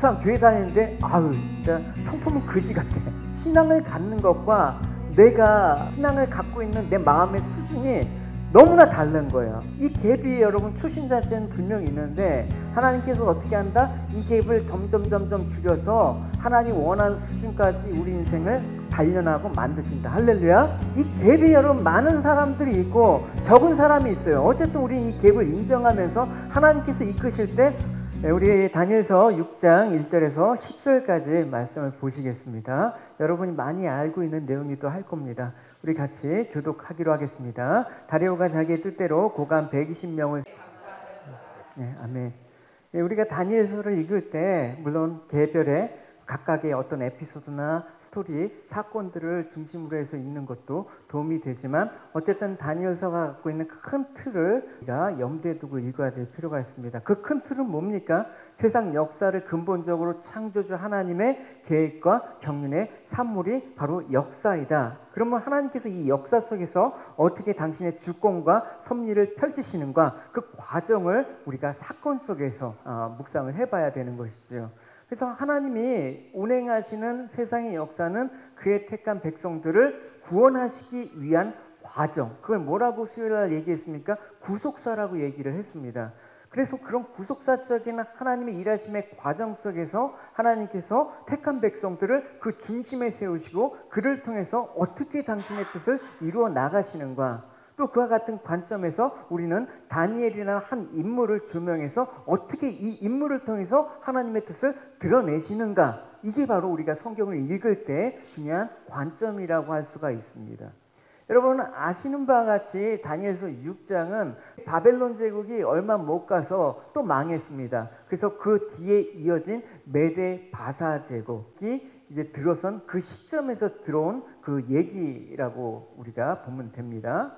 항상 교회 다니는데 아유 진짜 성품은 거지 같아. 신앙을 갖는 것과 내가 신앙을 갖고 있는 내 마음의 수준이 너무나 다른 거예요. 이 갭이 여러분 초신자한테는 분명히 있는데 하나님께서 어떻게 한다? 이 갭을 점점 줄여서 하나님 원하는 수준까지 우리 인생을 단련하고 만드신다. 할렐루야. 이 갭이 여러분 많은 사람들이 있고 적은 사람이 있어요. 어쨌든 우리 이 갭을 인정하면서 하나님께서 이끄실 때 우리 다니엘서 6장 1절에서 10절까지 말씀을 보시겠습니다. 여러분이 많이 알고 있는 내용이기도 할 겁니다. 우리 같이 교독하기로 하겠습니다. 다리오가 자기의 뜻대로 고관 120명을 아멘. 우리가 다니엘서를 읽을 때 물론 개별의 각각의 어떤 에피소드나 스토리, 사건들을 중심으로 해서 읽는 것도 도움이 되지만 어쨌든 다니엘서가 갖고 있는 큰 틀을 우리가 염두에 두고 읽어야 될 필요가 있습니다. 그 큰 틀은 뭡니까? 세상 역사를 근본적으로 창조주 하나님의 계획과 경륜의 산물이 바로 역사이다. 그러면 하나님께서 이 역사 속에서 어떻게 당신의 주권과 섭리를 펼치시는가 그 과정을 우리가 사건 속에서 묵상을 해봐야 되는 것이죠. 그래서 하나님이 운행하시는 세상의 역사는 그의 택한 백성들을 구원하시기 위한 과정, 그걸 뭐라고 수요일날 얘기했습니까? 구속사라고 얘기를 했습니다. 그래서 그런 구속사적인 하나님의 일하심의 과정 속에서 하나님께서 택한 백성들을 그 중심에 세우시고 그를 통해서 어떻게 당신의 뜻을 이루어 나가시는가, 또 그와 같은 관점에서 우리는 다니엘이라는 한 인물을 조명해서 어떻게 이 인물을 통해서 하나님의 뜻을 드러내시는가, 이게 바로 우리가 성경을 읽을 때 중요한 관점이라고 할 수가 있습니다. 여러분 아시는 바와 같이 다니엘서 6장은 바벨론 제국이 얼마 못 가서 또 망했습니다. 그래서 그 뒤에 이어진 메데 바사 제국이 이제 들어선 그 시점에서 들어온 그 얘기라고 우리가 보면 됩니다.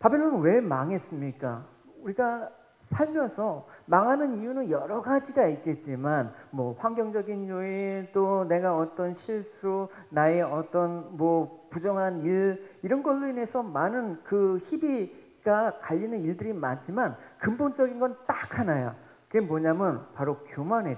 바벨론은 왜 망했습니까? 우리가 살면서 망하는 이유는 여러 가지가 있겠지만 뭐 환경적인 요인, 또 내가 어떤 실수, 나의 어떤 뭐 부정한 일, 이런 걸로 인해서 많은 그 희비가 갈리는 일들이 많지만 근본적인 건 딱 하나야. 그게 뭐냐면 바로 교만이에요.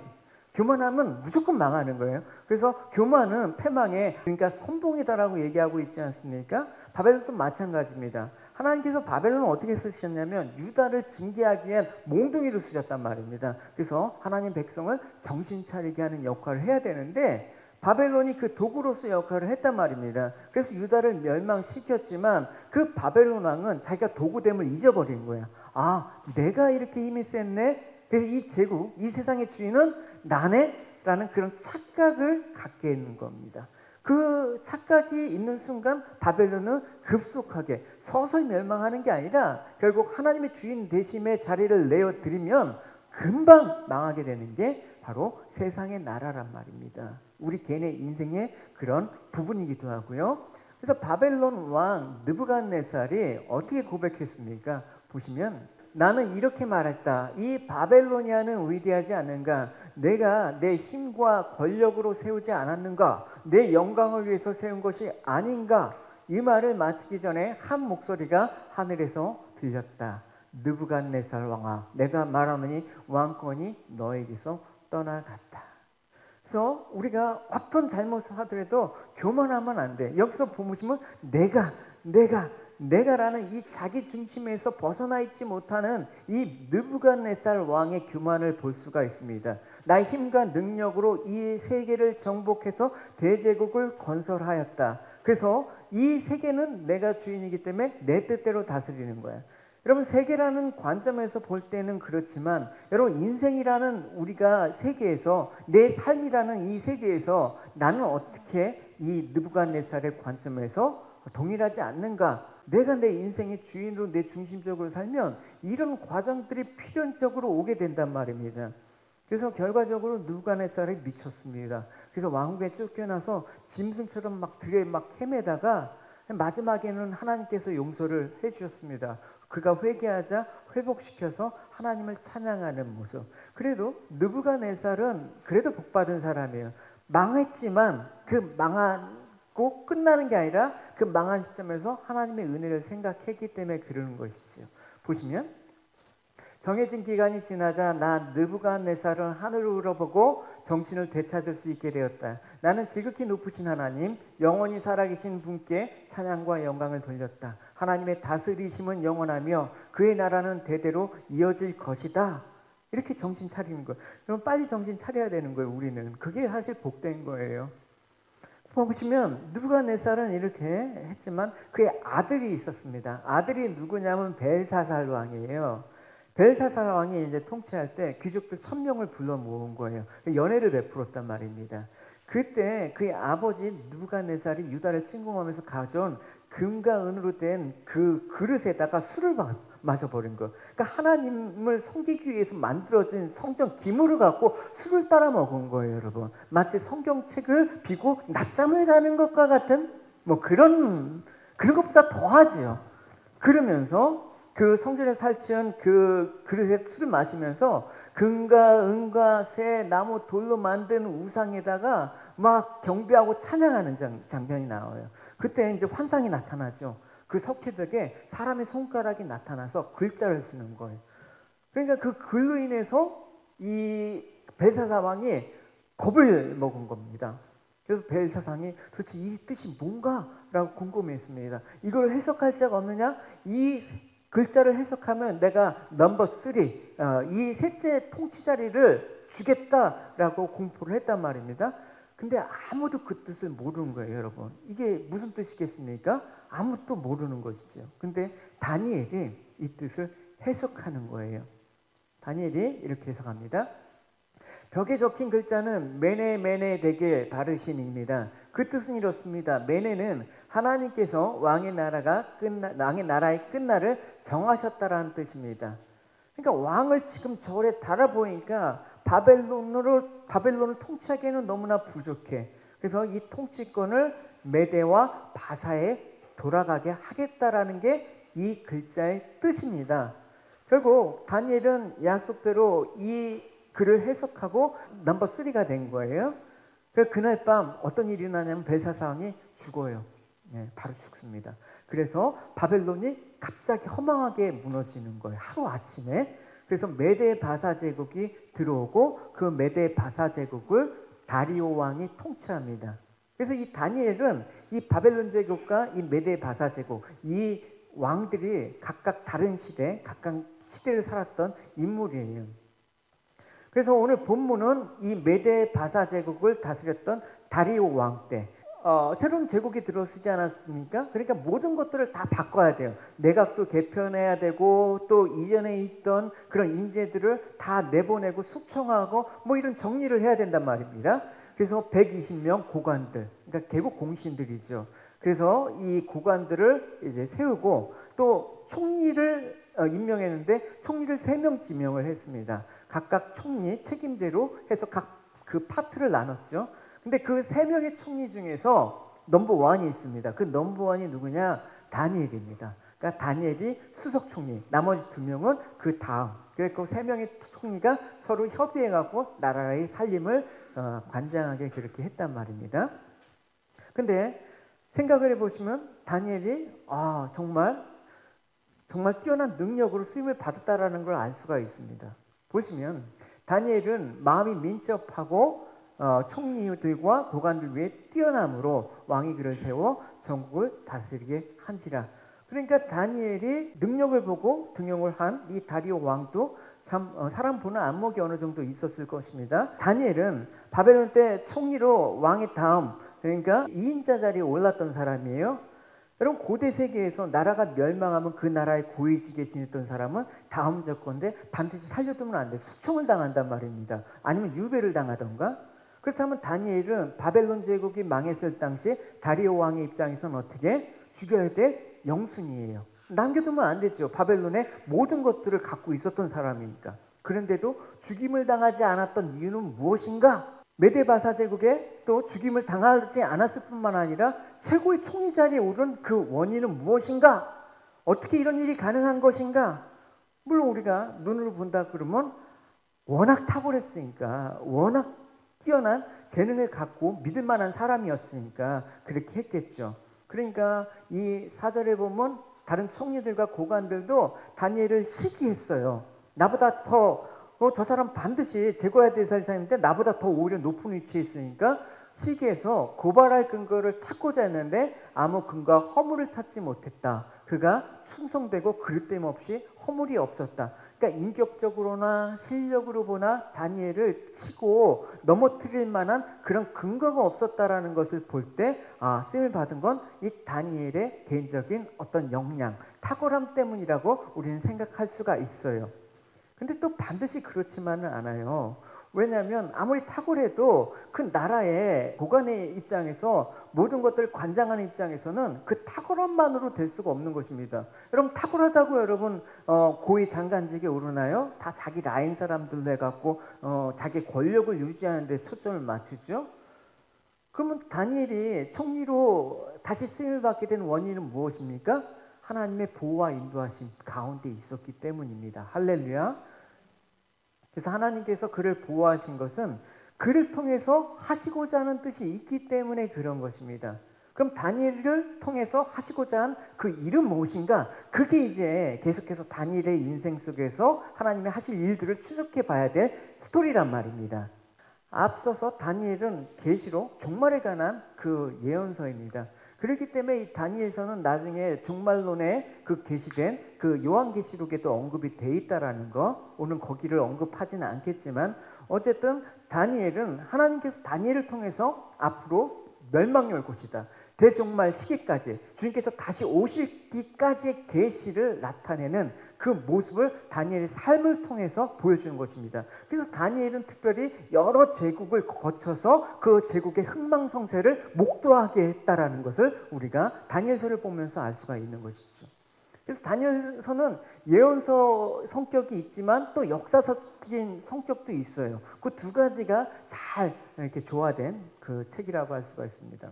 교만하면 무조건 망하는 거예요. 그래서 교만은 패망의, 그러니까 선봉이다라고 얘기하고 있지 않습니까? 바벨론도 마찬가지입니다. 하나님께서 바벨론을 어떻게 쓰셨냐면 유다를 징계하기 위한 몽둥이를 쓰셨단 말입니다. 그래서 하나님 백성을 정신 차리게 하는 역할을 해야 되는데 바벨론이 그 도구로서 역할을 했단 말입니다. 그래서 유다를 멸망시켰지만 그 바벨론 왕은 자기가 도구됨을 잊어버린 거야. 아, 내가 이렇게 힘이 셌네? 그래서 이 제국, 이 세상의 주인은 나네? 라는 그런 착각을 갖게 있는 겁니다. 그 착각이 있는 순간 바벨론은 급속하게 서서히 멸망하는 게 아니라 결국 하나님의 주인 대심의 자리를 내어드리면 금방 망하게 되는 게 바로 세상의 나라란 말입니다. 우리 개인의 인생의 그런 부분이기도 하고요. 그래서 바벨론 왕 느부갓네살이 어떻게 고백했습니까? 보시면 나는 이렇게 말했다. 이 바벨로니아는 위대하지 않은가? 내가 내 힘과 권력으로 세우지 않았는가? 내 영광을 위해서 세운 것이 아닌가? 이 말을 마치기 전에 한 목소리가 하늘에서 들렸다. 느부갓네살 왕아, 내가 말하노니 왕권이 너에게서 떠나갔다. 그래서 우리가 어떤 잘못을 하더라도 교만하면 안 돼. 여기서 보시면 내가라는 이 자기 중심에서 벗어나 있지 못하는 이 느부갓네살 왕의 교만을 볼 수가 있습니다. 나의 힘과 능력으로 이 세계를 정복해서 대제국을 건설하였다. 그래서 이 세계는 내가 주인이기 때문에 내 뜻대로 다스리는 거야. 여러분 세계라는 관점에서 볼 때는 그렇지만 여러분 인생이라는 우리가 세계에서, 내 삶이라는 이 세계에서 나는 어떻게 이 느부갓네살의 관점에서 동일하지 않는가? 내가 내 인생의 주인으로 내 중심적으로 살면 이런 과정들이 필연적으로 오게 된단 말입니다. 그래서 결과적으로 느부갓네살이 미쳤습니다. 그래서 왕국에 쫓겨나서 짐승처럼 막 들에 막 헤매다가 마지막에는 하나님께서 용서를 해주셨습니다. 그가 회개하자 회복시켜서 하나님을 찬양하는 모습. 그래도 느부갓네살은 그래도 복받은 사람이에요. 망했지만 그 망하고 끝나는 게 아니라 그 망한 시점에서 하나님의 은혜를 생각했기 때문에 그러는 것이죠. 보시면 정해진 기간이 지나자 나 느부갓네살은 하늘을 우러보고 정신을 되찾을 수 있게 되었다. 나는 지극히 높으신 하나님, 영원히 살아계신 분께 찬양과 영광을 돌렸다. 하나님의 다스리심은 영원하며 그의 나라는 대대로 이어질 것이다. 이렇게 정신 차리는 거예요. 그럼 빨리 정신 차려야 되는 거예요. 우리는. 그게 사실 복된 거예요. 보시면 느부갓네살은 이렇게 했지만 그의 아들이 있었습니다. 아들이 누구냐면 벨사살 왕이에요. 벨사살 왕이 이제 통치할 때 귀족들 1000명을 불러 모은 거예요. 연회를 베풀었단 말입니다. 그때 그의 아버지 느부갓네살이 유다를 침공하면서 가져온 금과 은으로 된 그 그릇에다가 술을 마셔버린 거예요. 그러니까 하나님을 섬기기 위해서 만들어진 성전 기물을 갖고 술을 따라 먹은 거예요, 여러분. 마치 성경책을 비고 낮잠을 자는 것과 같은 뭐 그런 것보다 더하지요. 그러면서 그 성전에 설치한 그 그릇에 술을 마시면서 금과 은과 새, 나무, 돌로 만든 우상에다가 막 경배하고 찬양하는 장면이 나와요. 그때 이제 환상이 나타나죠. 그 석회벽에 사람의 손가락이 나타나서 글자를 쓰는 거예요. 그러니까 그 글로 인해서 이 벨사살 왕이 겁을 먹은 겁니다. 그래서 벨사살이 도대체 이 뜻이 뭔가? 라고 궁금해했습니다. 이걸 해석할 자가 없느냐? 이 글자를 해석하면 내가 넘버 3, 이 셋째 통치 자리를 주겠다라고 공포를 했단 말입니다. 근데 아무도 그 뜻을 모르는 거예요, 여러분. 이게 무슨 뜻이겠습니까? 아무도 모르는 것이죠. 근데 다니엘이 이 뜻을 해석하는 거예요. 다니엘이 이렇게 해석합니다. 벽에 적힌 글자는 메네 메네 되게 바르신입니다. 그 뜻은 이렇습니다. 메네는 하나님께서 왕의 나라의 끝날을 정하셨다라는 뜻입니다. 그러니까 왕을 지금 저래 달아보니까 바벨론을 통치하기에는 너무나 부족해. 그래서 이 통치권을 메대와 바사에 돌아가게 하겠다라는 게 이 글자의 뜻입니다. 결국 다니엘은 약속대로 이 글을 해석하고 넘버 3가 된 거예요. 그래서 그날 밤 어떤 일이 일어나냐면 벨사살 왕이 죽어요. 네, 바로 죽습니다. 그래서 바벨론이 갑자기 허망하게 무너지는 거예요. 하루아침에. 그래서 메대 바사 제국이 들어오고 그 메대 바사 제국을 다리오 왕이 통치합니다. 그래서 이 다니엘은 이 바벨론 제국과 이 메대 바사 제국, 이 왕들이 각각 다른 시대, 각각 시대를 살았던 인물이에요. 그래서 오늘 본문은 이 메대 바사 제국을 다스렸던 다리오 왕 때 새로운 제국이 들어서지 않았습니까? 그러니까 모든 것들을 다 바꿔야 돼요. 내각도 개편해야 되고 또 이전에 있던 그런 인재들을 다 내보내고 숙청하고 뭐 이런 정리를 해야 된단 말입니다. 그래서 120명 고관들, 그러니까 개국 공신들이죠. 그래서 이 고관들을 이제 세우고 또 총리를 임명했는데 총리를 3명 지명을 했습니다. 각각 총리 책임대로 해서 각 그 파트를 나눴죠. 근데 그 3명의 총리 중에서 넘버 1이 있습니다. 그 넘버 1이 누구냐? 다니엘입니다. 그러니까 다니엘이 수석 총리, 나머지 2명은 그 다음. 그래서 그 3명의 총리가 서로 협의해갖고 나라의 살림을 관장하게 그렇게 했단 말입니다. 근데 생각을 해보시면 다니엘이 정말 뛰어난 능력으로 쓰임을 받았다라는 걸 알 수가 있습니다. 보시면 다니엘은 마음이 민첩하고 총리들과 고관들 위해 뛰어남으로 왕이 그를 세워 전국을 다스리게 한지라. 그러니까 다니엘이 능력을 보고 등용을 한 이 다리오 왕도 참 사람 보는 안목이 어느 정도 있었을 것입니다. 다니엘은 바벨론 때 총리로 왕의 다음, 그러니까 2인자 자리에 올랐던 사람이에요. 여러분 고대 세계에서 나라가 멸망하면 그 나라의 고위직에 지냈던 사람은 다음 조건데 반드시 살려두면 안 돼. 수총을 당한단 말입니다. 아니면 유배를 당하던가. 그렇다면 다니엘은 바벨론 제국이 망했을 당시 다리오 왕의 입장에서는 어떻게? 죽여야 돼? 영순이에요. 남겨두면 안 되죠. 바벨론의 모든 것들을 갖고 있었던 사람이니까. 그런데도 죽임을 당하지 않았던 이유는 무엇인가? 메데바사 제국에 또 죽임을 당하지 않았을 뿐만 아니라 최고의 총리 자리에 오른 그 원인은 무엇인가? 어떻게 이런 일이 가능한 것인가? 물론 우리가 눈으로 본다 그러면 워낙 탁월했으니까, 워낙 뛰어난 재능을 갖고 믿을 만한 사람이었으니까 그렇게 했겠죠. 그러니까 이 사절에 보면 다른 총리들과 고관들도 다니엘을 시기했어요. 나보다 더 저 사람 반드시 제거해야 될 사람인데 나보다 더 오히려 높은 위치에 있으니까 시기에서 고발할 근거를 찾고자 했는데 아무 근거와 허물을 찾지 못했다. 그가 충성되고 그릇됨 없이 허물이 없었다. 그러니까 인격적으로나 실력으로 보나 다니엘을 치고 넘어뜨릴 만한 그런 근거가 없었다라는 것을 볼 때 쓰임을 받은 건 이 다니엘의 개인적인 어떤 역량, 탁월함 때문이라고 우리는 생각할 수가 있어요. 근데 또 반드시 그렇지만은 않아요. 왜냐하면 아무리 탁월해도 그 나라의 고관의 입장에서 모든 것들을 관장하는 입장에서는 그 탁월함만으로 될 수가 없는 것입니다. 여러분 탁월하다고 여러분 고위 장관직에 오르나요? 다 자기 라인 사람들로 해갖고 자기 권력을 유지하는 데 초점을 맞추죠. 그러면 다니엘이 총리로 다시 쓰임을 받게 된 원인은 무엇입니까? 하나님의 보호와 인도하심 가운데 있었기 때문입니다. 할렐루야. 그래서 하나님께서 그를 보호하신 것은 그를 통해서 하시고자 하는 뜻이 있기 때문에 그런 것입니다. 그럼 다니엘을 통해서 하시고자 한 그 일은 무엇인가? 그게 이제 계속해서 다니엘의 인생 속에서 하나님의 하실 일들을 추적해 봐야 될 스토리란 말입니다. 앞서서 다니엘은 계시록 종말에 관한 그 예언서입니다. 그렇기 때문에 이 다니엘서는 나중에 종말론에 그 게시된 그 요한계시록에도 언급이 돼 있다라는 거, 오늘 거기를 언급하지는 않겠지만 어쨌든 다니엘은 하나님께서 다니엘을 통해서 앞으로 멸망이 올 것이다. 대종말 시기까지 주님께서 다시 오시기까지의 계시를 나타내는 그 모습을 다니엘의 삶을 통해서 보여주는 것입니다. 그래서 다니엘은 특별히 여러 제국을 거쳐서 그 제국의 흥망성쇠를 목도하게 했다라는 것을 우리가 다니엘서를 보면서 알 수가 있는 것이죠. 그래서 다니엘서는 예언서 성격이 있지만 또 역사적인 성격도 있어요. 그 두 가지가 잘 이렇게 조화된 그 책이라고 할 수가 있습니다.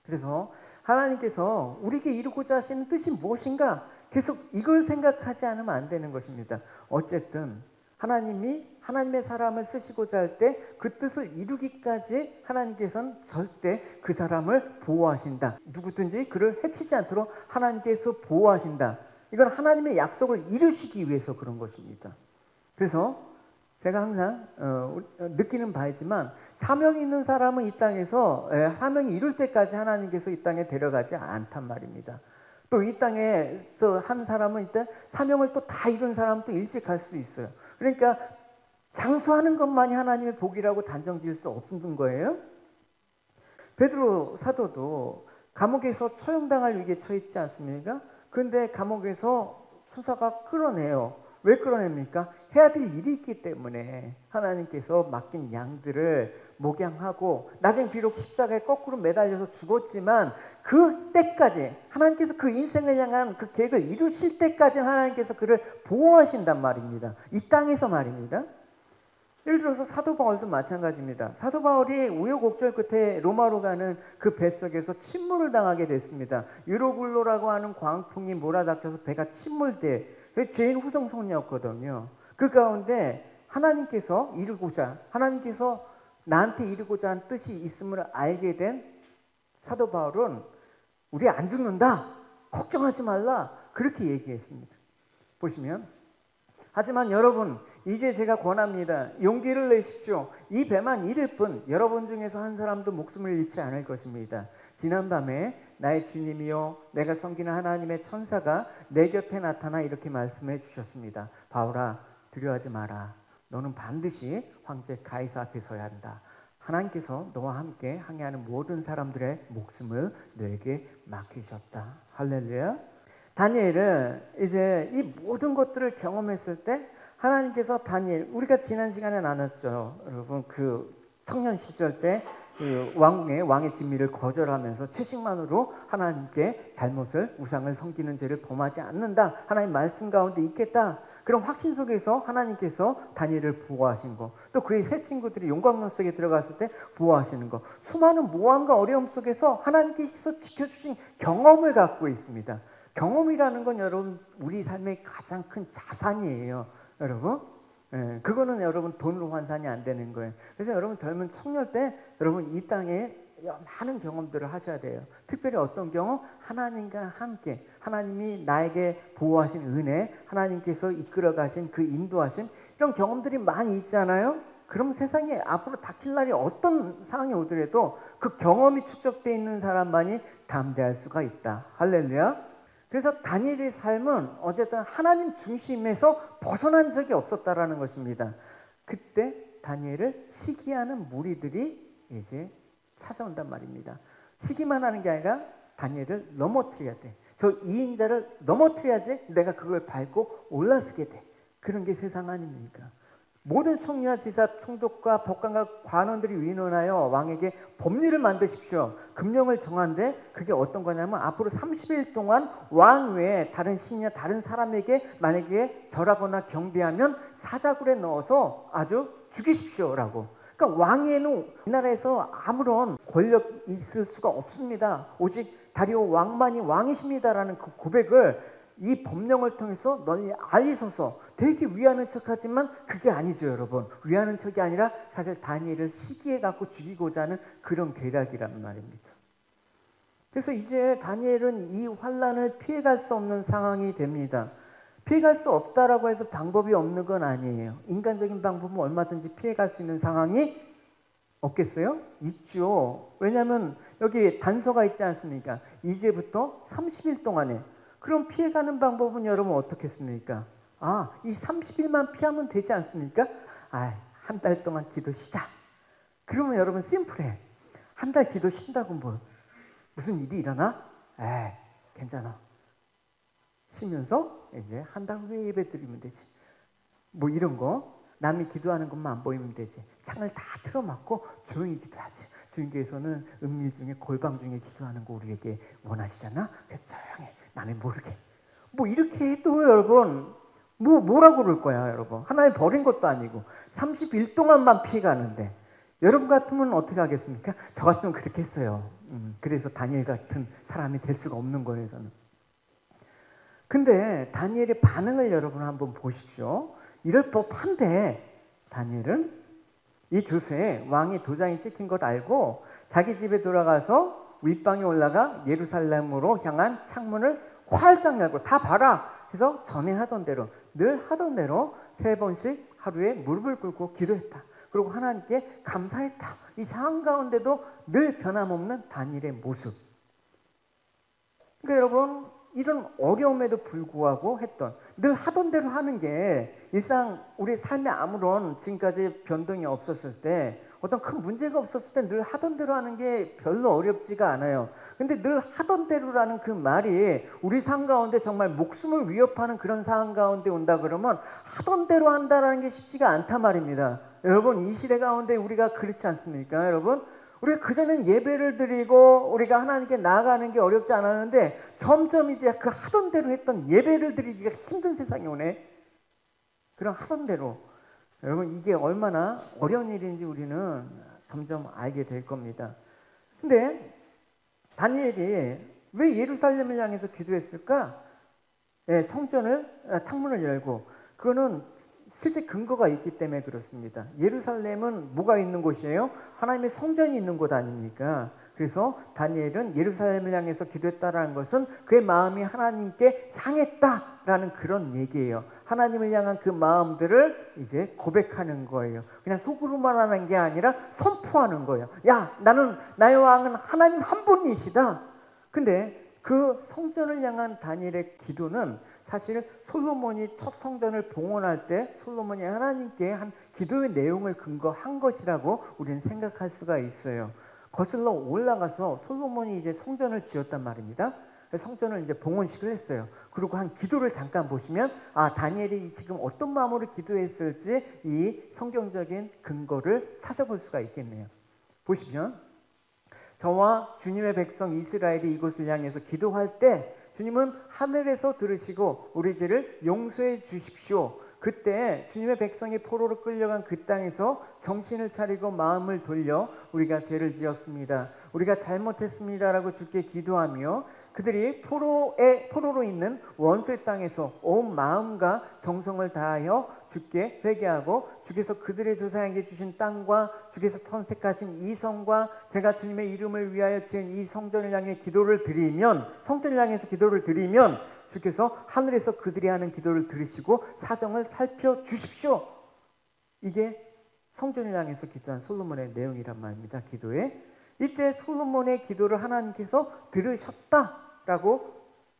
그래서 하나님께서 우리에게 이루고자 하시는 뜻이 무엇인가? 계속 이걸 생각하지 않으면 안 되는 것입니다. 어쨌든 하나님이 하나님의 사람을 쓰시고자 할 때 그 뜻을 이루기까지 하나님께서는 절대 그 사람을 보호하신다. 누구든지 그를 해치지 않도록 하나님께서 보호하신다. 이건 하나님의 약속을 이루시기 위해서 그런 것입니다. 그래서 제가 항상 느끼는 바이지만 사명이 있는 사람은 이 땅에서 사명이 이룰 때까지 하나님께서 이 땅에 데려가지 않단 말입니다. 또 이 땅에서 한 사람은 일단 사명을 또 다 이룬 사람은 또 일찍 갈 수 있어요. 그러니까 장수하는 것만이 하나님의 복이라고 단정 지을 수 없는 거예요. 베드로 사도도 감옥에서 처형당할 위기에 처했지 않습니까? 그런데 감옥에서 수사가 끌어내요. 왜 끌어냅니까? 해야 될 일이 있기 때문에 하나님께서 맡긴 양들을 목양하고 나중에 비록 십자가에 거꾸로 매달려서 죽었지만 그 때까지 하나님께서 그 인생을 향한 그 계획을 이루실 때까지 하나님께서 그를 보호하신단 말입니다. 이 땅에서 말입니다. 예를 들어서 사도 바울도 마찬가지입니다. 사도 바울이 우여곡절 끝에 로마로 가는 그 뱃속에서 침몰을 당하게 됐습니다. 유로굴로라고 하는 광풍이 몰아닥쳐서 배가 침몰돼 죄인 후성성이었거든요. 그 가운데 하나님께서 이루고자 하나님께서 나한테 이루고자 한 뜻이 있음을 알게 된 사도 바울은 우리 안 죽는다. 걱정하지 말라. 그렇게 얘기했습니다. 보시면 하지만 여러분 이제 제가 권합니다. 용기를 내십시오. 이 배만 잃을 뿐 여러분 중에서 한 사람도 목숨을 잃지 않을 것입니다. 지난밤에 나의 주님이요 내가 섬기는 하나님의 천사가 내 곁에 나타나 이렇게 말씀해 주셨습니다. 바울아 두려워하지 마라. 너는 반드시 황제 가이사 앞에 서야 한다. 하나님께서 너와 함께 항해하는 모든 사람들의 목숨을 너에게 맡기셨다. 할렐루야. 다니엘은 이제 이 모든 것들을 경험했을 때 하나님께서 다니엘, 우리가 지난 시간에 나눴죠. 여러분 그 청년 시절 때 그 왕의 진미를 거절하면서 채식만으로 하나님께 잘못을 우상을 섬기는 죄를 범하지 않는다. 하나님 말씀 가운데 있겠다. 그런 확신 속에서 하나님께서 다니엘을 보호하신 거, 또 그의 세 친구들이 용광로 속에 들어갔을 때 보호하시는 거, 수많은 모함과 어려움 속에서 하나님께서 지켜주신 경험을 갖고 있습니다. 경험이라는 건 여러분 우리 삶의 가장 큰 자산이에요. 여러분 그거는 여러분 돈으로 환산이 안 되는 거예요. 그래서 여러분 젊은 청년 때 여러분 이 땅에 많은 경험들을 하셔야 돼요. 특별히 어떤 경험? 하나님과 함께 하나님이 나에게 보호하신 은혜, 하나님께서 이끌어 가신 그 인도하심, 이런 경험들이 많이 있잖아요. 그럼 세상에 앞으로 닥칠 날이 어떤 상황이 오더라도 그 경험이 축적되어 있는 사람만이 담대할 수가 있다. 할렐루야. 그래서 다니엘의 삶은 어쨌든 하나님 중심에서 벗어난 적이 없었다라는 것입니다. 그때 다니엘을 시기하는 무리들이 이제 찾아온단 말입니다. 시기만 하는 게 아니라 다니엘을 넘어뜨려야 돼. 저 이인자를 넘어뜨려야지 내가 그걸 밟고 올라서게 돼. 그런 게 세상 아닙니까? 모든 총리와 지사, 총독과 법관과 관원들이 의논하여 왕에게 법률을 만드십시오. 금령을 정한데 그게 어떤 거냐면 앞으로 30일 동안 왕 외에 다른 신이나 다른 사람에게 만약에 절하거나 경배하면 사자굴에 넣어서 아주 죽이십시오라고. 그러니까 왕에는 이 나라에서 아무런 권력이 있을 수가 없습니다. 오직 다리오 왕만이 왕이십니다라는 그 고백을 이 법령을 통해서 널리 알리소서. 되게 위하는 척하지만 그게 아니죠, 여러분. 위하는 척이 아니라 사실 다니엘을 시기해 갖고 죽이고자 하는 그런 계략이란 말입니다. 그래서 이제 다니엘은 이 환란을 피해갈 수 없는 상황이 됩니다. 피해갈 수 없다라고 해서 방법이 없는 건 아니에요. 인간적인 방법은 얼마든지 피해갈 수 있는 상황이 없겠어요? 있죠. 왜냐하면 여기 단서가 있지 않습니까? 이제부터 30일 동안에. 그럼 피해가는 방법은 여러분 어떻겠습니까? 이 30일만 피하면 되지 않습니까? 한 달 동안 기도 시작. 그러면 여러분 심플해. 한 달 기도 쉰다고 뭐 무슨 일이 일어나? 괜찮아. 쉬면서 이제 한 달 후에 예배 드리면 되지. 뭐 이런 거. 남이 기도하는 것만 안 보이면 되지. 창을 다 틀어막고 조용히 기도하지. 주님께서는 은밀 중에 골방 중에 기도하는 거 우리에게 원하시잖아. 그래서 조용히 남이 모르게. 뭐 이렇게 해도 여러분 뭐라고 그럴 거야 여러분. 하나님 버린 것도 아니고 30일 동안만 피해가는데 여러분 같으면 어떻게 하겠습니까? 저 같으면 그렇게 했어요. 그래서 다니엘 같은 사람이 될 수가 없는 거예요 저는. 근데 다니엘의 반응을 여러분 한번 보십시오. 이럴 법한데 다니엘은 이 주세에 왕의 도장이 찍힌 걸 알고 자기 집에 돌아가서 윗방에 올라가 예루살렘으로 향한 창문을 활짝 열고 다 봐라. 그래서 전에 하던 대로 늘 하던 대로 3번씩 하루에 무릎을 꿇고 기도했다. 그리고 하나님께 감사했다. 이 상황 가운데도 늘 변함없는 다니엘의 모습. 그러니까 여러분 이런 어려움에도 불구하고 했던 늘 하던 대로 하는 게 일상 우리 삶에 아무런 지금까지 변동이 없었을 때 어떤 큰 문제가 없었을 때 늘 하던 대로 하는 게 별로 어렵지가 않아요. 근데 늘 하던 대로라는 그 말이 우리 삶 가운데 정말 목숨을 위협하는 그런 상황 가운데 온다 그러면 하던 대로 한다는 게 쉽지가 않단 말입니다. 여러분 이 시대 가운데 우리가 그렇지 않습니까? 여러분 우리가 그전엔 예배를 드리고 우리가 하나님께 나아가는 게 어렵지 않았는데 점점 이제 그 하던 대로 했던 예배를 드리기가 힘든 세상이 오네. 그런 하던 대로. 여러분 이게 얼마나 어려운 일인지 우리는 점점 알게 될 겁니다. 근데 다니엘이 왜 예루살렘을 향해서 기도했을까? 성전을 창문을 열고 그거는 실제 근거가 있기 때문에 그렇습니다. 예루살렘은 뭐가 있는 곳이에요? 하나님의 성전이 있는 곳 아닙니까? 그래서 다니엘은 예루살렘을 향해서 기도했다라는 것은 그의 마음이 하나님께 향했다라는 그런 얘기예요. 하나님을 향한 그 마음들을 이제 고백하는 거예요. 그냥 속으로만 하는 게 아니라 선포하는 거예요. 야, 나의 왕은 하나님 한 분이시다. 근데 그 성전을 향한 다니엘의 기도는 사실 솔로몬이 첫 성전을 봉헌할 때 솔로몬이 하나님께 한 기도의 내용을 근거한 것이라고 우리는 생각할 수가 있어요. 거슬러 올라가서 솔로몬이 이제 성전을 지었단 말입니다. 성전을 이제 봉헌식을 했어요. 그리고 한 기도를 잠깐 보시면 다니엘이 지금 어떤 마음으로 기도했을지 이 성경적인 근거를 찾아볼 수가 있겠네요. 보시면 저와 주님의 백성 이스라엘이 이곳을 향해서 기도할 때 주님은 하늘에서 들으시고 우리 죄를 용서해 주십시오. 그때 주님의 백성이 포로로 끌려간 그 땅에서 정신을 차리고 마음을 돌려 우리가 죄를 지었습니다. 우리가 잘못했습니다라고 주께 기도하며 그들이 포로로 있는 원수의 땅에서 온 마음과 정성을 다하여 주께 회개하고 주께서 그들의 조상에게 주신 땅과 주께서 선택하신 이 성과 제가 주님의 이름을 위하여 지은 이 성전을 향해 기도를 드리면 성전을 향해서 기도를 드리면 주께서 하늘에서 그들이 하는 기도를 들으시고 사정을 살펴주십시오 이게 성전을 향해서 기도한 솔로몬의 내용이란 말입니다. 기도에. 이때 솔로몬의 기도를 하나님께서 들으셨다라고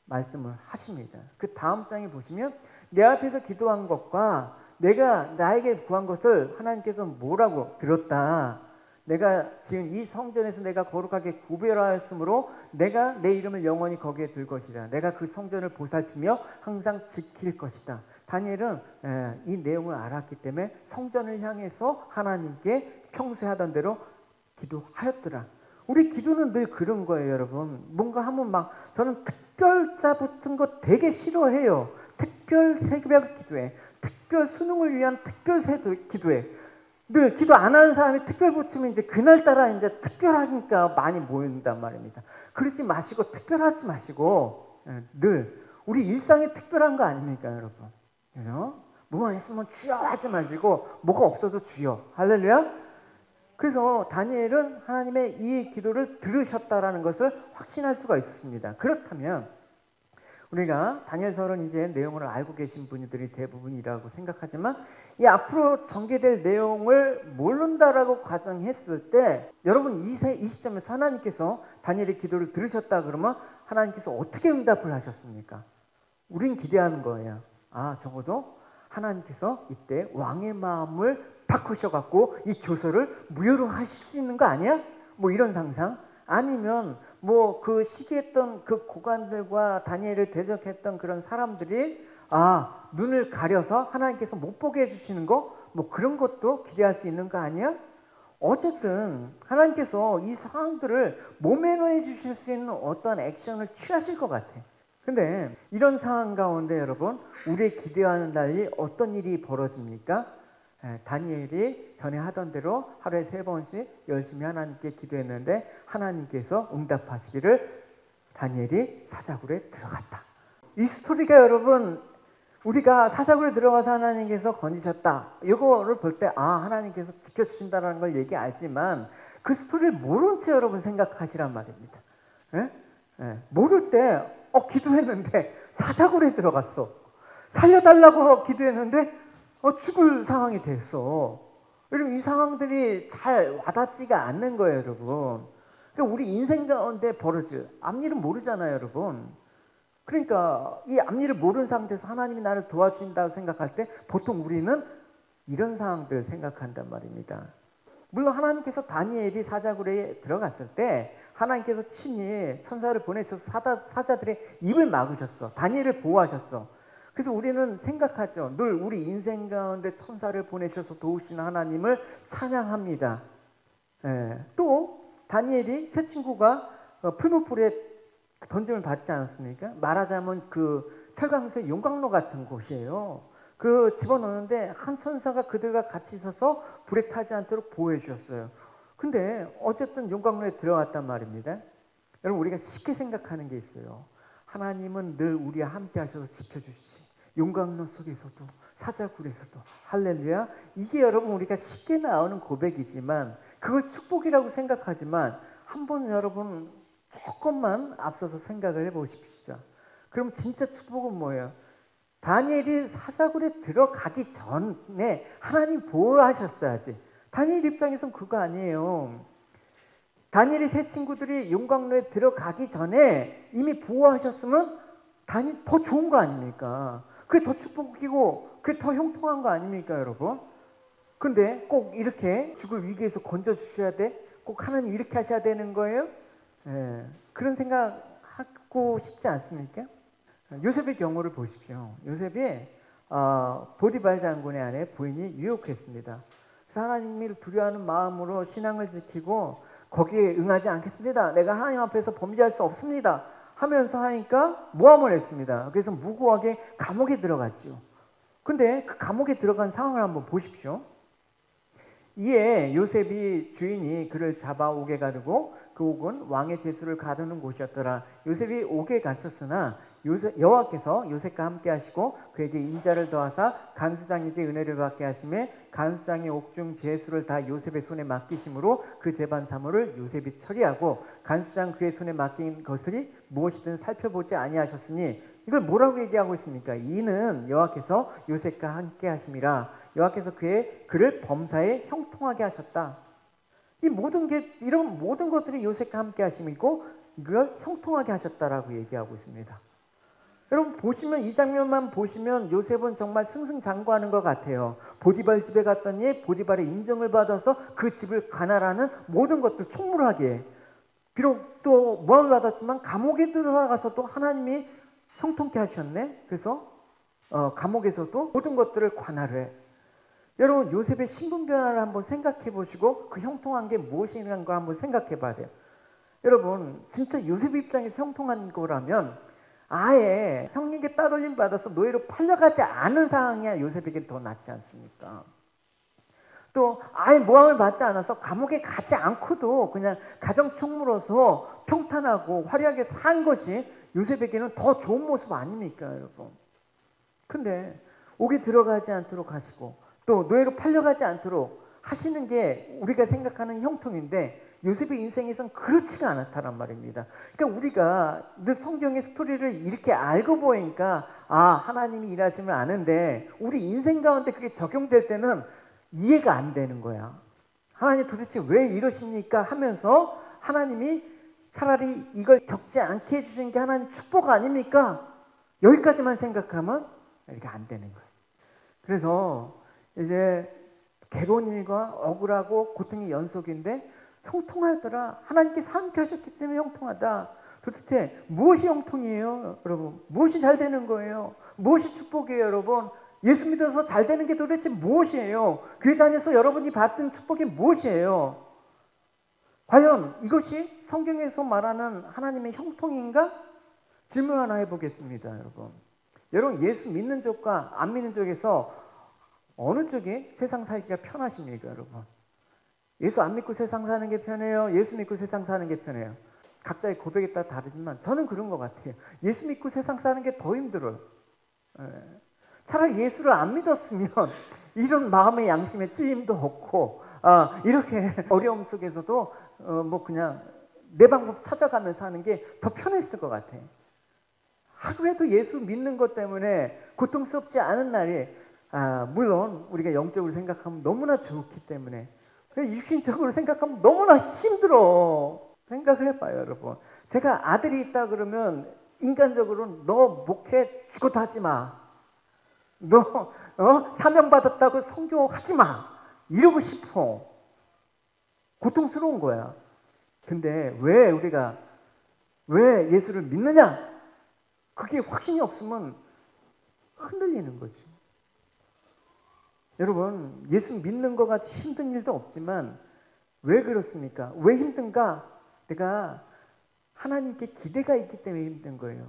말씀을 하십니다. 그 다음 장에 보시면 내 앞에서 기도한 것과 내가 나에게 구한 것을 하나님께서 뭐라고 들었다. 내가 지금 이 성전에서 내가 거룩하게 구별하였으므로 내가 내 이름을 영원히 거기에 둘 것이다. 내가 그 성전을 보살피며 항상 지킬 것이다. 다니엘은 이 내용을 알았기 때문에 성전을 향해서 하나님께 평소에 하던 대로 기도하였더라. 우리 기도는 늘 그런 거예요, 여러분. 뭔가 하면 막 저는 특별자 붙은 거 되게 싫어해요. 특별 새벽 기도해. 특별 수능을 위한 특별 기도해. 늘 기도 안 하는 사람이 특별 붙이면 이제 그날따라 이제 특별하니까 많이 모인단 말입니다. 그러지 마시고 특별하지 마시고 늘 우리 일상이 특별한 거 아닙니까, 여러분? 뭐만 있으면 주여 하지 마시고 뭐가 없어도 주여. 할렐루야. 그래서 다니엘은 하나님의 이 기도를 들으셨다라는 것을 확신할 수가 있었습니다. 그렇다면 우리가 다니엘서는 이제 내용을 알고 계신 분들이 대부분이라고 생각하지만 이 앞으로 전개될 내용을 모른다라고 가정했을 때 여러분 이 시점에서 하나님께서 다니엘의 기도를 들으셨다 그러면 하나님께서 어떻게 응답을 하셨습니까? 우린 기대하는 거예요. 적어도 하나님께서 이때 왕의 마음을 바꾸셔갖고 이 교서를 무효로 하실 수 있는 거 아니야? 뭐 이런 상상? 아니면 뭐 그 시기했던 그 고관들과 다니엘을 대적했던 그런 사람들이 눈을 가려서 하나님께서 못 보게 해주시는 거? 뭐 그런 것도 기대할 수 있는 거 아니야? 어쨌든 하나님께서 이 상황들을 모면해 주실 수 있는 어떤 액션을 취하실 것 같아. 근데 이런 상황 가운데 여러분 우리의 기대와는 달리 어떤 일이 벌어집니까? 다니엘이 전에 하던 대로 하루에 3번씩 열심히 하나님께 기도했는데 하나님께서 응답하시기를 다니엘이 사자굴에 들어갔다. 이 스토리가 여러분 우리가 사자굴에 들어가서 하나님께서 건지셨다. 이거를 볼 때 하나님께서 지켜주신다는 걸 얘기 알지만 그 스토리를 모른 채 여러분 생각하시란 말입니다. 모를 때 기도했는데 사자굴에 들어갔어. 살려달라고 기도했는데 죽을 상황이 됐어. 여러분 이 상황들이 잘 와닿지가 않는 거예요, 여러분. 그러니까 우리 인생 가운데 벌어질 앞일은 모르잖아요, 여러분. 그러니까 이 앞일을 모르는 상태에서 하나님이 나를 도와주신다고 생각할 때 보통 우리는 이런 상황들 생각한단 말입니다. 물론 하나님께서 다니엘이 사자굴에 들어갔을 때 하나님께서 친히 천사를 보내셔서 사자들의 입을 막으셨어. 다니엘을 보호하셨어. 그래서 우리는 생각하죠. 늘 우리 인생 가운데 천사를 보내셔서 도우시는 하나님을 찬양합니다. 또 다니엘이 세 친구가 풀무불에 던짐을 받지 않았습니까? 말하자면 그 철강소의 용광로 같은 곳이에요. 그 집어넣는데 한 천사가 그들과 같이 있어서 불에 타지 않도록 보호해 주셨어요. 근데 어쨌든 용광로에 들어갔단 말입니다. 여러분 우리가 쉽게 생각하는 게 있어요. 하나님은 늘 우리와 함께 하셔서 지켜주시지. 용광로 속에서도 사자굴에서도 할렐루야. 이게 여러분 우리가 쉽게 나오는 고백이지만 그걸 축복이라고 생각하지만 한번 여러분 조금만 앞서서 생각을 해보십시오. 그럼 진짜 축복은 뭐예요? 다니엘이 사자굴에 들어가기 전에 하나님 보호하셨어야지. 다니엘 입장에서는 그거 아니에요. 다니엘의 세 친구들이 용광로에 들어가기 전에 이미 보호하셨으면 다니엘 더 좋은 거 아닙니까? 그게 더 축복이고 그게 더 형통한 거 아닙니까, 여러분? 근데 꼭 이렇게 죽을 위기에서 건져주셔야 돼? 꼭 하나님 이렇게 하셔야 되는 거예요? 그런 생각하고 싶지 않습니까? 요셉의 경우를 보십시오. 요셉이 보디발 장군의 아내 부인이 유혹했습니다. 하나님을 두려워하는 마음으로 신앙을 지키고 거기에 응하지 않겠습니다. 내가 하나님 앞에서 범죄할 수 없습니다. 하면서 하니까 모함을 했습니다. 그래서 무고하게 감옥에 들어갔죠. 근데 그 감옥에 들어간 상황을 한번 보십시오. 이에 요셉이 주인이 그를 잡아 옥에 가두고 그 옥은 왕의 제수를 가두는 곳이었더라. 요셉이 옥에 갇혔으나 여호와께서 요셉과 함께 하시고 그에게 인자를 더하사 간수장에게 은혜를 받게 하시매 간수장의 옥중 제수를 다 요셉의 손에 맡기심으로 그 재반 사물을 요셉이 처리하고 간수장 그의 손에 맡긴 것을 무엇이든 살펴보지 아니하셨으니 이걸 뭐라고 얘기하고 있습니까? 이는 여호와께서 요셉과 함께 하심이라. 여호와께서 그를 범사에 형통하게 하셨다. 이 모든 게 이런 모든 것들이 요셉과 함께 하심이고 그걸 형통하게 하셨다라고 얘기하고 있습니다. 여러분 보시면 이 장면만 보시면 요셉은 정말 승승장구하는 것 같아요. 보디발 집에 갔더니 보디발의 인정을 받아서 그 집을 관할하는 모든 것들 총무하게, 비록 또 모함을 받았지만 감옥에 들어가서도 하나님이 형통케 하셨네. 그래서 감옥에서도 모든 것들을 관할해. 여러분 요셉의 신분 변화를 한번 생각해 보시고 그 형통한 게 무엇인가 한번 생각해 봐야 돼요. 여러분 진짜 요셉 입장에서 형통한 거라면 아예 형님께 따돌림 받아서 노예로 팔려가지 않은 상황이야 요셉에게 더 낫지 않습니까? 또 아예 모함을 받지 않아서 감옥에 가지 않고도 그냥 가정총무로서 평탄하고 화려하게 산 것이 요셉에게는 더 좋은 모습 아닙니까 여러분? 근데 옥에 들어가지 않도록 하시고 또 노예로 팔려가지 않도록 하시는 게 우리가 생각하는 형통인데 요셉의 인생에선 그렇지가 않았다란 말입니다. 그러니까 우리가 늘 성경의 스토리를 이렇게 알고 보니까 하나님이 일하시면 아는데 우리 인생 가운데 그게 적용될 때는 이해가 안 되는 거야. 하나님 도대체 왜 이러십니까 하면서 하나님이 차라리 이걸 겪지 않게 해주신 게 하나님 축복 아닙니까? 여기까지만 생각하면 이게 안 되는 거예요. 그래서 이제 괴로운 일과 억울하고 고통의 연속인데 형통하더라. 하나님께서 함께 하셨기 때문에 형통하다. 도대체 무엇이 형통이에요 여러분? 무엇이 잘 되는 거예요? 무엇이 축복이에요 여러분? 예수 믿어서 잘 되는 게 도대체 무엇이에요? 교회 다녀서 여러분이 받은 축복이 무엇이에요? 과연 이것이 성경에서 말하는 하나님의 형통인가? 질문 하나 해보겠습니다 여러분. 여러분 예수 믿는 쪽과 안 믿는 쪽에서 어느 쪽이 세상 살기가 편하십니까 여러분? 예수 안 믿고 세상 사는 게 편해요? 예수 믿고 세상 사는 게 편해요? 각자의 고백에 따라 다르지만 저는 그런 것 같아요. 예수 믿고 세상 사는 게 더 힘들어요. 차라리 예수를 안 믿었으면 이런 마음의 양심의 찔림도 없고 이렇게 어려움 속에서도 뭐 그냥 내 방법 찾아가면서 하는 게 더 편했을 것 같아요. 하루에도 예수 믿는 것 때문에 고통스럽지 않은 날이 물론 우리가 영적으로 생각하면 너무나 좋기 때문에 육신적으로 생각하면 너무나 힘들어. 생각을 해봐요 여러분. 제가 아들이 있다 그러면 인간적으로 너 목회 죽어도 하지 마. 너 사명받았다고 성교하지 마. 이러고 싶어. 고통스러운 거야. 근데 왜 우리가 왜 예수를 믿느냐? 그게 확신이 없으면 흔들리는 거지. 여러분 예수 믿는 것 같이 힘든 일도 없지만 왜 그렇습니까? 왜 힘든가? 내가 하나님께 기대가 있기 때문에 힘든 거예요.